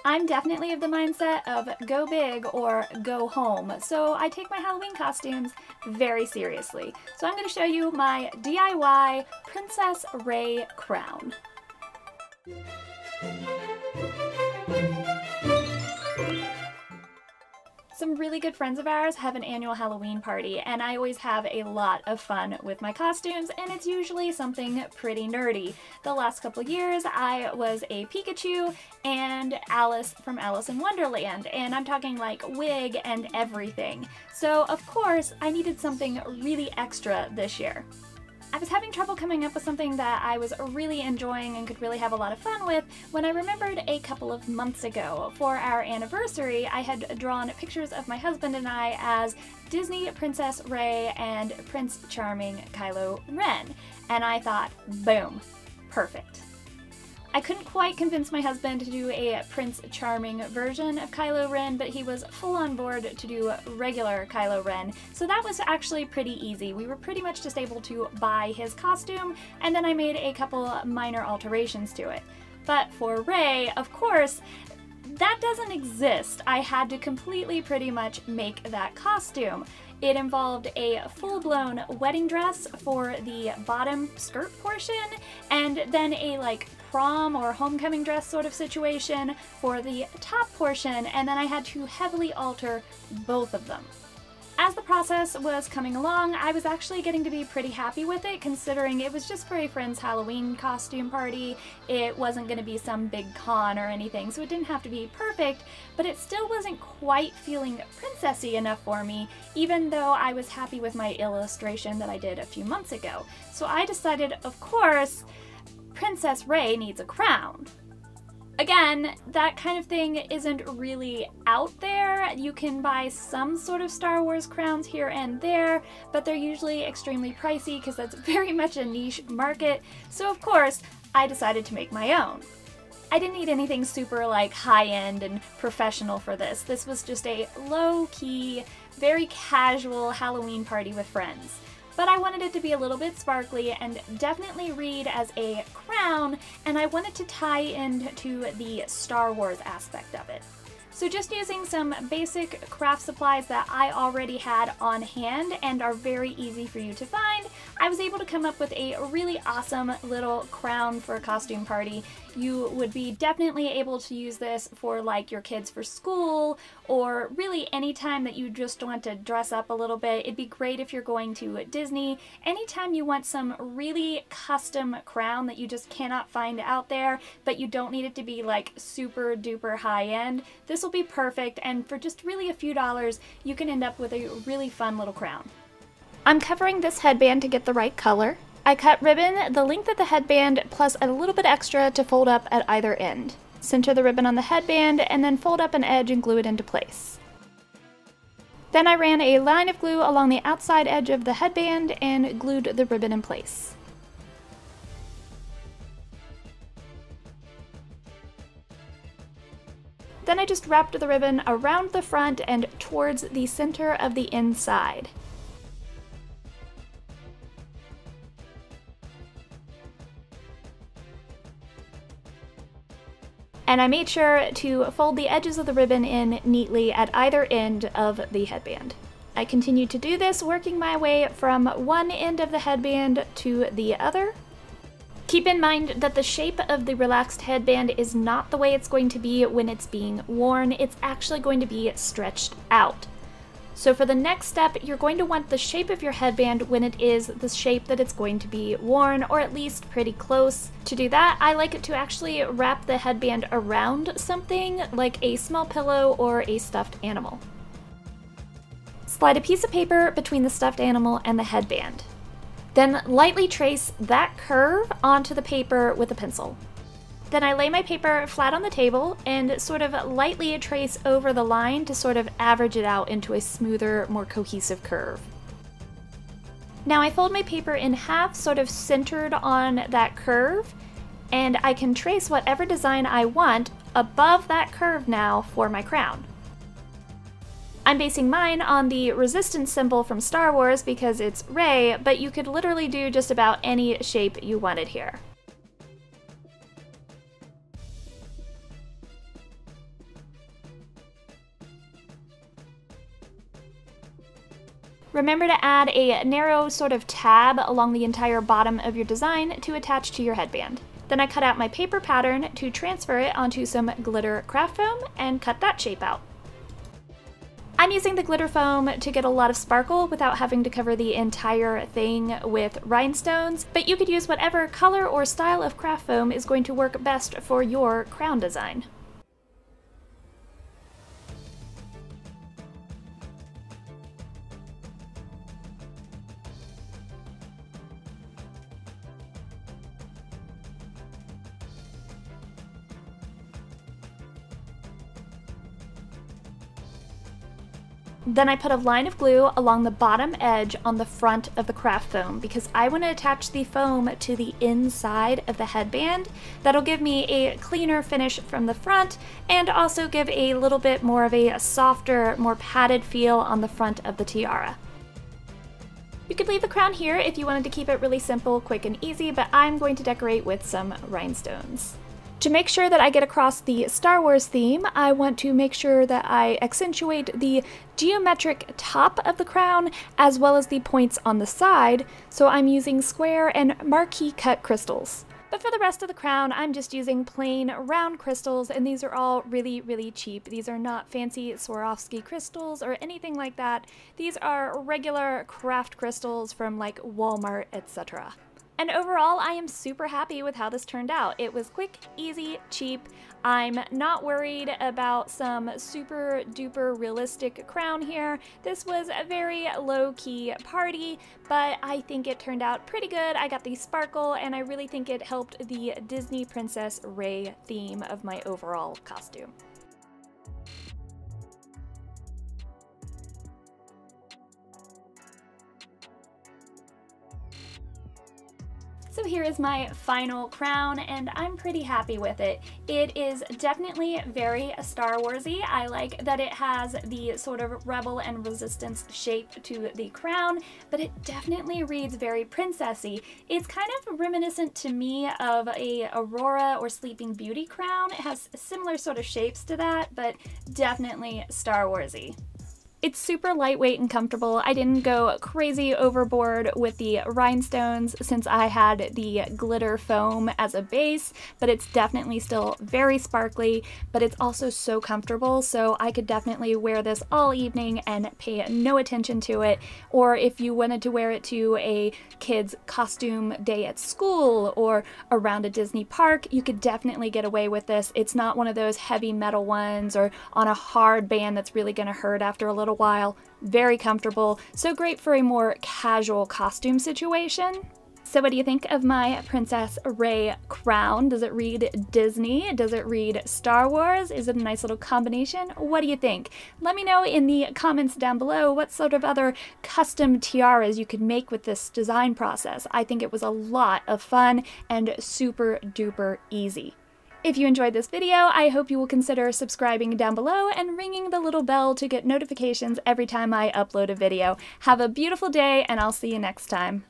I'm definitely of the mindset of go big or go home, so I take my Halloween costumes very seriously. So I'm going to show you my DIY Princess Ray crown. Some really good friends of ours have an annual Halloween party, and I always have a lot of fun with my costumes, and it's usually something pretty nerdy. The last couple years I was a Pikachu and Alice from Alice in Wonderland, and I'm talking like wig and everything. So of course I needed something really extra this year. I was having trouble coming up with something that I was really enjoying and could really have a lot of fun with when I remembered a couple of months ago. For our anniversary, I had drawn pictures of my husband and I as Disney Princess Ray and Prince Charming Kylo Ren, and I thought, boom, perfect. I couldn't quite convince my husband to do a Prince Charming version of Kylo Ren, but he was full on board to do regular Kylo Ren, so that was actually pretty easy. We were pretty much just able to buy his costume, and then I made a couple minor alterations to it. But for Rey, of course, that doesn't exist. I had to completely pretty much make that costume. It involved a full-blown wedding dress for the bottom skirt portion, and then a prom or homecoming dress sort of situation for the top portion, and then I had to heavily alter both of them. As the process was coming along, I was actually getting to be pretty happy with it, considering it was just for a friend's Halloween costume party. It wasn't going to be some big con or anything, so it didn't have to be perfect, but it still wasn't quite feeling princessy enough for me, even though I was happy with my illustration that I did a few months ago. So I decided, of course, Princess Rey needs a crown. Again, that kind of thing isn't really out there. You can buy some sort of Star Wars crowns here and there, but they're usually extremely pricey because that's very much a niche market. So of course, I decided to make my own. I didn't need anything super high-end and professional for this. This was just a low-key, very casual Halloween party with friends. But I wanted it to be a little bit sparkly and definitely read as a crown, and I wanted to tie into the Star Wars aspect of it. So just using some basic craft supplies that I already had on hand and are very easy for you to find, I was able to come up with a really awesome little crown for a costume party. You would be definitely able to use this for your kids for school, or really any time that you just want to dress up a little bit. It'd be great if you're going to Disney. Anytime you want some really custom crown that you just cannot find out there, but you don't need it to be super duper high end, this will be perfect, and for just really a few dollars, you can end up with a really fun little crown. I'm covering this headband to get the right color. I cut ribbon the length of the headband plus a little bit extra to fold up at either end. Center the ribbon on the headband and then fold up an edge and glue it into place. Then I ran a line of glue along the outside edge of the headband and glued the ribbon in place. Then I just wrapped the ribbon around the front and towards the center of the inside. And I made sure to fold the edges of the ribbon in neatly at either end of the headband. I continued to do this, working my way from one end of the headband to the other. Keep in mind that the shape of the relaxed headband is not the way it's going to be when it's being worn. It's actually going to be stretched out. So for the next step, you're going to want the shape of your headband when it is the shape that it's going to be worn, or at least pretty close. To do that, I like it to actually wrap the headband around something like a small pillow or a stuffed animal. Slide a piece of paper between the stuffed animal and the headband. Then lightly trace that curve onto the paper with a pencil. Then I lay my paper flat on the table and sort of lightly trace over the line to sort of average it out into a smoother, more cohesive curve. Now I fold my paper in half, sort of centered on that curve, and I can trace whatever design I want above that curve now for my crown. I'm basing mine on the resistance symbol from Star Wars because it's Rey, but you could literally do just about any shape you wanted here. Remember to add a narrow sort of tab along the entire bottom of your design to attach to your headband. Then I cut out my paper pattern to transfer it onto some glitter craft foam and cut that shape out. I'm using the glitter foam to get a lot of sparkle without having to cover the entire thing with rhinestones, but you could use whatever color or style of craft foam is going to work best for your crown design. Then I put a line of glue along the bottom edge on the front of the craft foam because I want to attach the foam to the inside of the headband. That'll give me a cleaner finish from the front and also give a little bit more of a softer, more padded feel on the front of the tiara. You could leave the crown here if you wanted to keep it really simple, quick, and easy, but I'm going to decorate with some rhinestones. To make sure that I get across the Star Wars theme, I want to make sure that I accentuate the geometric top of the crown as well as the points on the side, so I'm using square and marquee cut crystals. But for the rest of the crown, I'm just using plain round crystals, and these are all really, really cheap. These are not fancy Swarovski crystals or anything like that. These are regular craft crystals from like Walmart, etc. And overall, I am super happy with how this turned out. It was quick, easy, cheap. I'm not worried about some super duper realistic crown here. This was a very low-key party, but I think it turned out pretty good. I got the sparkle, and I really think it helped the Disney Princess Rey theme of my overall costume. So here is my final crown, and I'm pretty happy with it. It is definitely very Star Warsy. I like that it has the sort of rebel and resistance shape to the crown, but it definitely reads very princessy. It's kind of reminiscent to me of a Aurora or Sleeping Beauty crown. It has similar sort of shapes to that, but definitely Star Warsy. It's super lightweight and comfortable. I didn't go crazy overboard with the rhinestones since I had the glitter foam as a base, but it's definitely still very sparkly, but it's also so comfortable, so I could definitely wear this all evening and pay no attention to it. Or if you wanted to wear it to a kid's costume day at school or around a Disney park, you could definitely get away with this. It's not one of those heavy metal ones or on a hard band that's really gonna hurt after a little while. Very comfortable, so great for a more casual costume situation. So what do you think of my Princess Rey crown? Does it read Disney? Does it read Star Wars? Is it a nice little combination? What do you think? Let me know in the comments down below what sort of other custom tiaras you could make with this design process. I think it was a lot of fun and super duper easy. If you enjoyed this video, I hope you will consider subscribing down below and ringing the little bell to get notifications every time I upload a video. Have a beautiful day, and I'll see you next time.